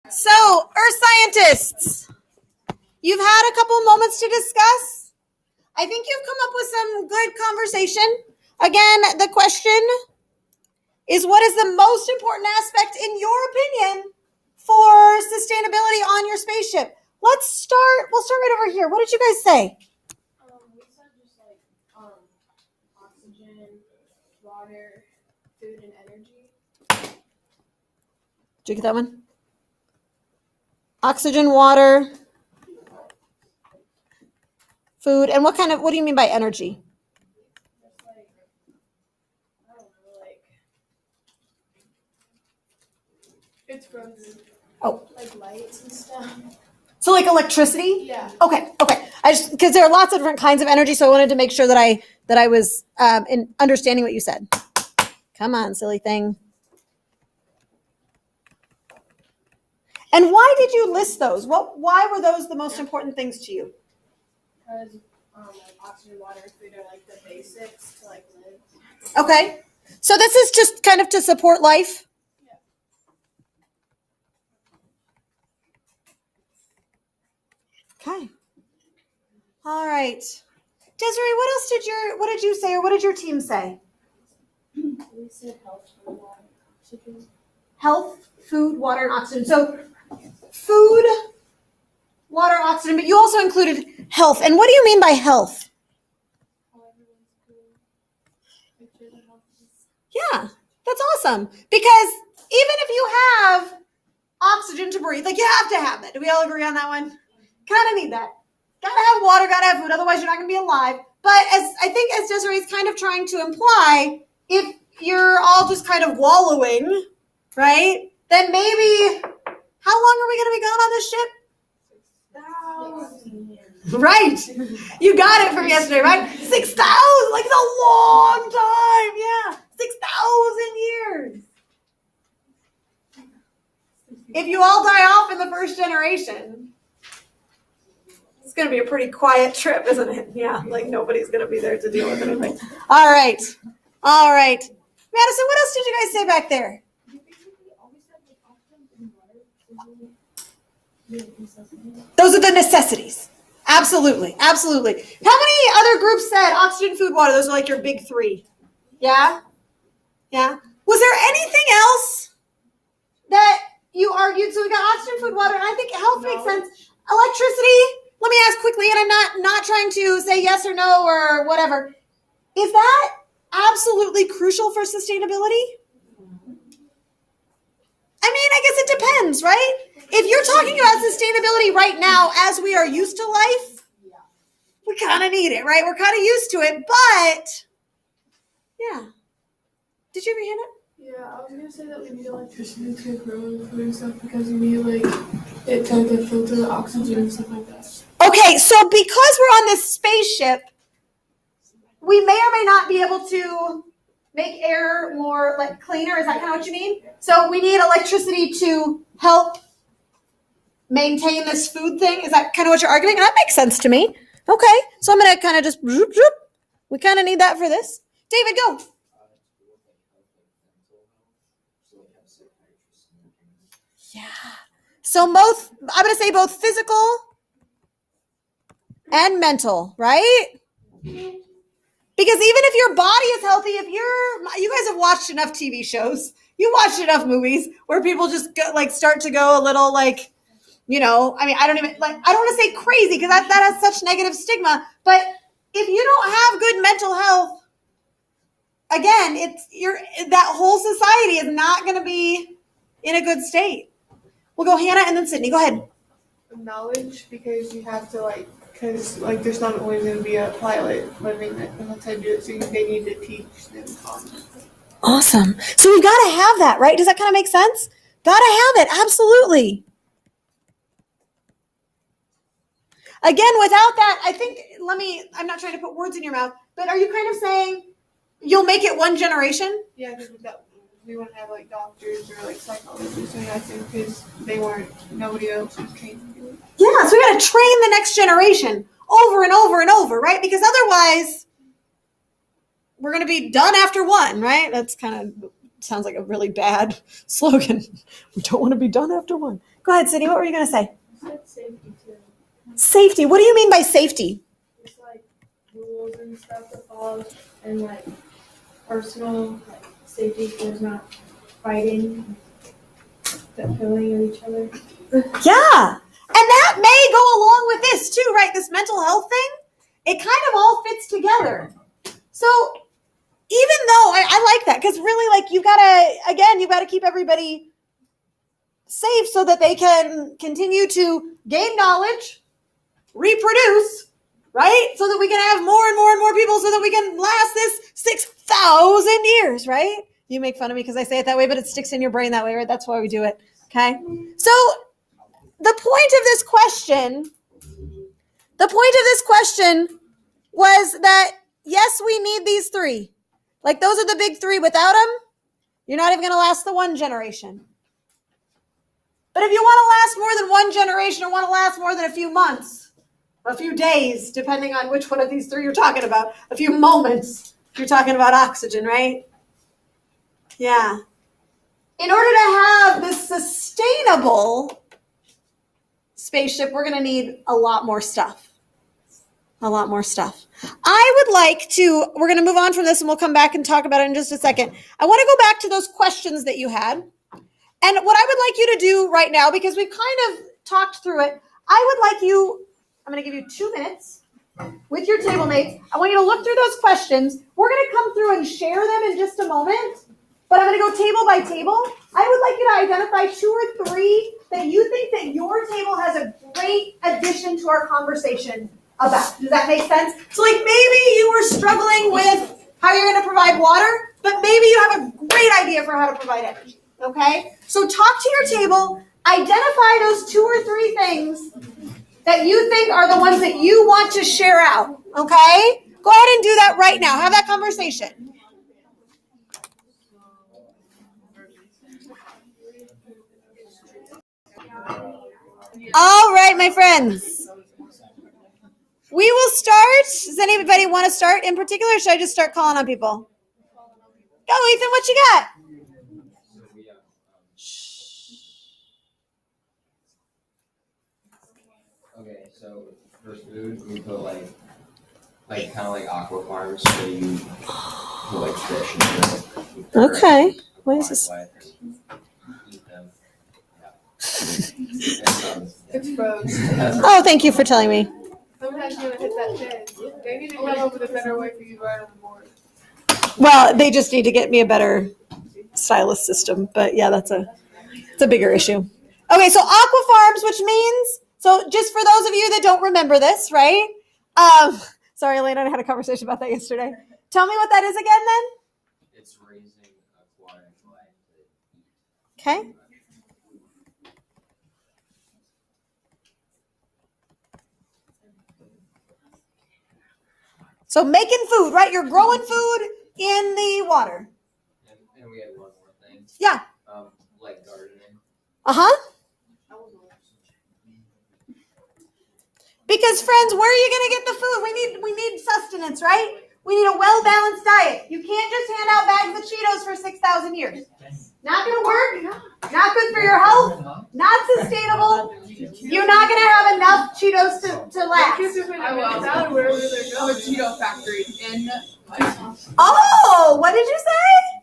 So, Earth scientists, you've had a couple moments to discuss. I think you've come up with some good conversation. Again, the question is, what is the most important aspect, in your opinion, for sustainability on your spaceship? We'll start right over here. What did you guys say? We said just like oxygen, water, food, and energy. Did you get that one? Oxygen, water, food, and what do you mean by energy? Just like, I don't know, like, it's from like lights and stuff. So like electricity? Yeah. Okay. Because there are lots of different kinds of energy, so I wanted to make sure that I was in understanding what you said. Come on, silly thing. And why did you list those? Why were those the most important things to you? Because like oxygen, water, and food are like the basics to like live. Okay. So this is just kind of to support life? Okay. All right. Desiree, what did you say, or what did your team say? We said health, food, water, oxygen. Health, food, water, and oxygen. So food, water, oxygen, but you also included health. And what do you mean by health? Yeah, that's awesome. Because even if you have oxygen to breathe, like you have to have that. Do we all agree on that one? Kind of need that. Gotta have water, gotta have food, otherwise you're not gonna be alive. But I think as Desiree's kind of trying to imply, if you're all just kind of wallowing, right, then maybe, how long are we gonna be gone on this ship? 6,000 years. Right. You got it from yesterday, right? 6,000, like it's a long time. Yeah. 6,000 years. If you all die off in the first generation, it's going to be a pretty quiet trip, isn't it? Yeah, like nobody's going to be there to deal with anything. All right. Madison, what else did you guys say back there? Those are the necessities. Absolutely. How many other groups said oxygen, food, water? Those are like your big three. Yeah? Was there anything else that you argued? So we got oxygen, food, water, and I think health makes sense. Electricity, let me ask quickly, and I'm not trying to say yes or no or whatever. Is that absolutely crucial for sustainability? I mean, I guess it depends, right? If you're talking about sustainability right now as we are used to life, we kind of need it, right? We're kind of used to it, but yeah. Did you ever hear that? Yeah, I was gonna say that we need electricity to grow food and stuff because we need like it to filter the oxygen and stuff like that. Okay, so because we're on this spaceship, we may or may not be able to make air more like cleaner. Is that kind of what you mean? So we need electricity to help maintain this food thing. Is that kind of what you're arguing? That makes sense to me. Okay, so I'm going to kind of just, we kind of need that for this. David, go. Yeah. So both, I'm going to say both physical and mental, right? Because even if your body is healthy, you guys have watched enough TV shows, you watched enough movies where people just start to go a little like, I mean, I don't want to say crazy because that has such negative stigma, but if you don't have good mental health, again, that whole society is not going to be in a good state. We'll go Hannah and then Sydney. Go ahead. Knowledge, because you have to because there's not always going to be a pilot living outside do it, so they need to teach them constantly. Awesome. So we've got to have that, right? Does that kind of make sense? Got to have it. Absolutely. Again, without that, I think, I'm not trying to put words in your mouth, but are you kind of saying you'll make it one generation? Yeah, because we wouldn't have doctors or psychologists or nothing because nobody else was trained to do it. Yeah, so we got to train the next generation over and over and over, right? Because otherwise, we're going to be done after one, right? That's kind of sounds like a really bad slogan. We don't want to be done after one. Go ahead, Sydney. What were you going to say? I said safety too. Safety. What do you mean by safety? It's like rules and stuff to follow, and like personal safety, there's not fighting, that killing of each other. Yeah. And that may go along with this too, right? This mental health thing, it kind of all fits together. So even though I like that, because really, like, you've got to keep everybody safe so that they can continue to gain knowledge, reproduce, right? So that we can have more and more and more people so that we can last this 6,000 years, right? You make fun of me because I say it that way, but it sticks in your brain that way, right? That's why we do it, okay? So the point of this question was that, yes, we need these three. Like, those are the big three. Without them, you're not even going to last the one generation. But if you want to last more than one generation or want to last more than a few months, a few days, depending on which one of these three you're talking about, a few moments, if you're talking about oxygen, right? Yeah. In order to have this sustainable spaceship, we're going to need a lot more stuff. A lot more stuff. We're going to move on from this and we'll come back and talk about it in just a second. I want to go back to those questions that you had. And what I would like you to do right now, because we've kind of talked through it, I'm going to give you 2 minutes with your table mates. I want you to look through those questions. We're going to come through and share them in just a moment, but I'm going to go table by table. I would like you to identify 2 or 3 that you think that your table has a great addition to our conversation about. Does that make sense? So like maybe you were struggling with how you're going to provide water, but maybe you have a great idea for how to provide energy. Okay? So talk to your table, identify those 2 or 3 things that you think are the ones that you want to share out. Okay? Go ahead and do that right now. Have that conversation. All right, my friends. We will start. Does anybody want to start in particular, or should I just start calling on people? Go, Ethan, what you got? Okay, so for food, we put like kind of like aqua farms, so you put like fish and shit. Okay. What is this? Eat them. It's froze. Oh, thank you for telling me. Sometimes you're gonna hit that dead. They need to come up with a better way for you to ride on the board. Well, they just need to get me a better stylus system. But yeah, it's a bigger issue. Okay, so aqua farms, which means, so just for those of you that don't remember this, right? Sorry, Elena, I had a conversation about that yesterday. Tell me what that is again then. It's raising aquatic life. Okay. So making food, right? You're growing food in the water. And we have one more thing. Yeah. Like gardening. Uh-huh. Because friends, where are you going to get the food? We need sustenance, right? We need a well-balanced diet. You can't just hand out bags of Cheetos for 6,000 years. Not going to work. Not good for your health. Not sustainable. You're not going to have enough Cheetos to last. I'm a Cheeto factory in Oh, what did you say?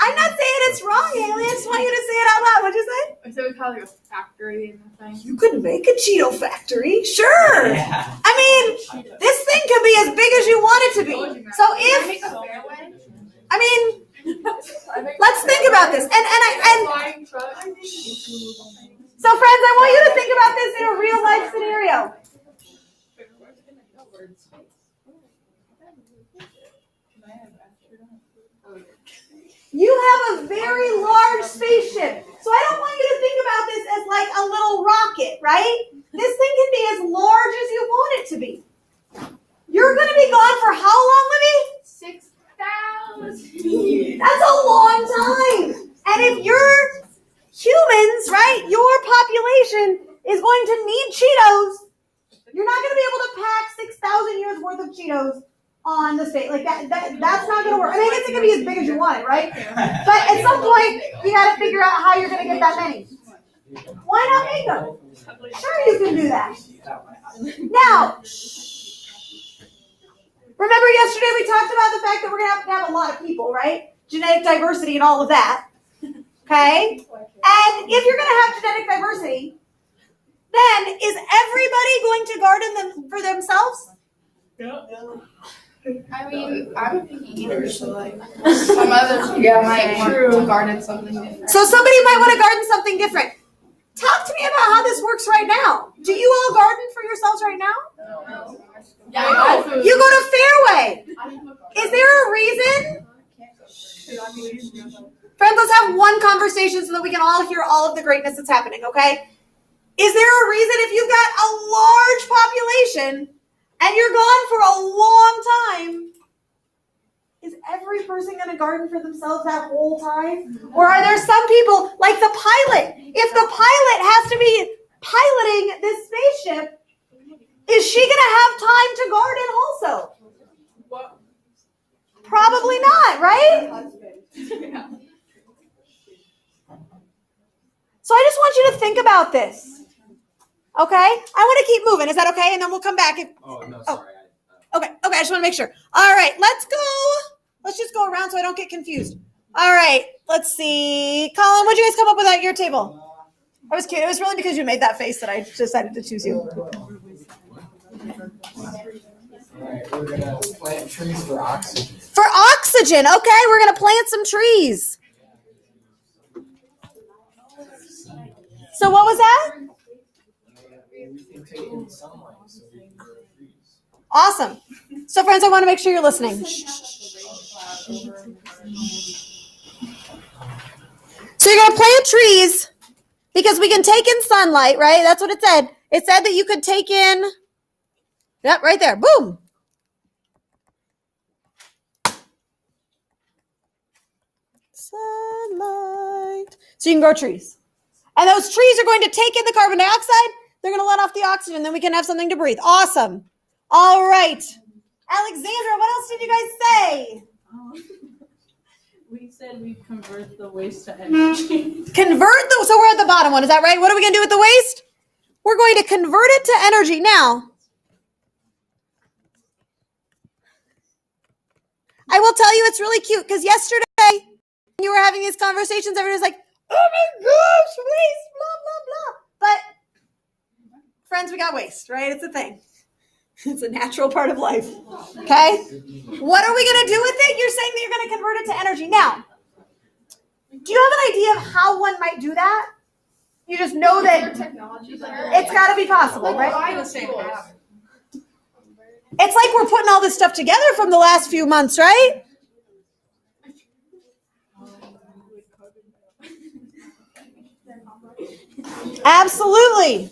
I'm not saying it's wrong, Haley. I just want you to say it out loud. What'd you say? I said we call it like a factory and the thing. You could make a Cheeto factory. Sure. Yeah. I mean, this thing could be as big as you want it to be. So let's think about this. And so friends, I want you to think about this in a real life scenario. You have a very large spaceship. So I don't want you to think about this as like a little rocket, right? This thing can be as large as you want it to be. You're going to be gone for how long, Libby? 6,000. That's a long time. And if you're humans, right, your population is going to need Cheetos. You're not going to be able to pack 6,000 years worth of Cheetos on the state. Like that's not going to work. I mean, I guess it can be as big as you want it, right? But at some point, you got to figure out how you're going to get that many. Why not make them? Sure, you can do that. Now, remember yesterday we talked about the fact that we're going to have a lot of people, right? Genetic diversity and all of that. Okay? And if you're going to have genetic diversity, then is everybody going to garden them for themselves? I mean, I'm a picky eater, so like some others might want to garden something different. So somebody might want to garden something different. Talk to me about how this works right now. Do you all garden for yourselves right now? No. You go to Fairway. Is there a reason? Friends, let's have one conversation so that we can all hear all of the greatness that's happening, okay? Is there a reason if you've got a large population and you're gone for a long time, is every person going to garden for themselves that whole time? Or are there some people, like the pilot, if the pilot has to be piloting this spaceship, is she going to have time to garden also? Probably not, right? So I just want you to think about this. Okay? I want to keep moving. Is that okay? And then we'll come back. Oh, no, sorry. Okay, I just want to make sure. All right, let's go. Let's just go around so I don't get confused. All right, let's see. Colin, what'd you guys come up with at your table? That was cute. It was really because you made that face that I decided to choose you. All right, we're gonna plant trees for oxygen. For oxygen, okay, we're going to plant some trees. So what was that? We can take in sunlight so we can grow trees. Awesome. So friends, I want to make sure you're listening. So you're going to plant trees because we can take in sunlight, right? That's what it said. It said that you could take in, yep, right there. Boom. Sunlight. So you can grow trees. And those trees are going to take in the carbon dioxide. They're going to let off the oxygen. Then we can have something to breathe. Awesome. All right. Alexandra, what else did you guys say? We said we'd convert the waste to energy. So we're at the bottom one. Is that right? What are we going to do with the waste? We're going to convert it to energy. Now, I will tell you it's really cute because yesterday when you were having these conversations, everybody was like, oh my gosh, waste, blah, blah, blah. But friends, we got waste, right? It's a thing. It's a natural part of life. Okay? What are we going to do with it? You're saying that you're going to convert it to energy. Now, do you have an idea of how one might do that? You just know that it's got to be possible, right? It's like we're putting all this stuff together from the last few months, right? Absolutely.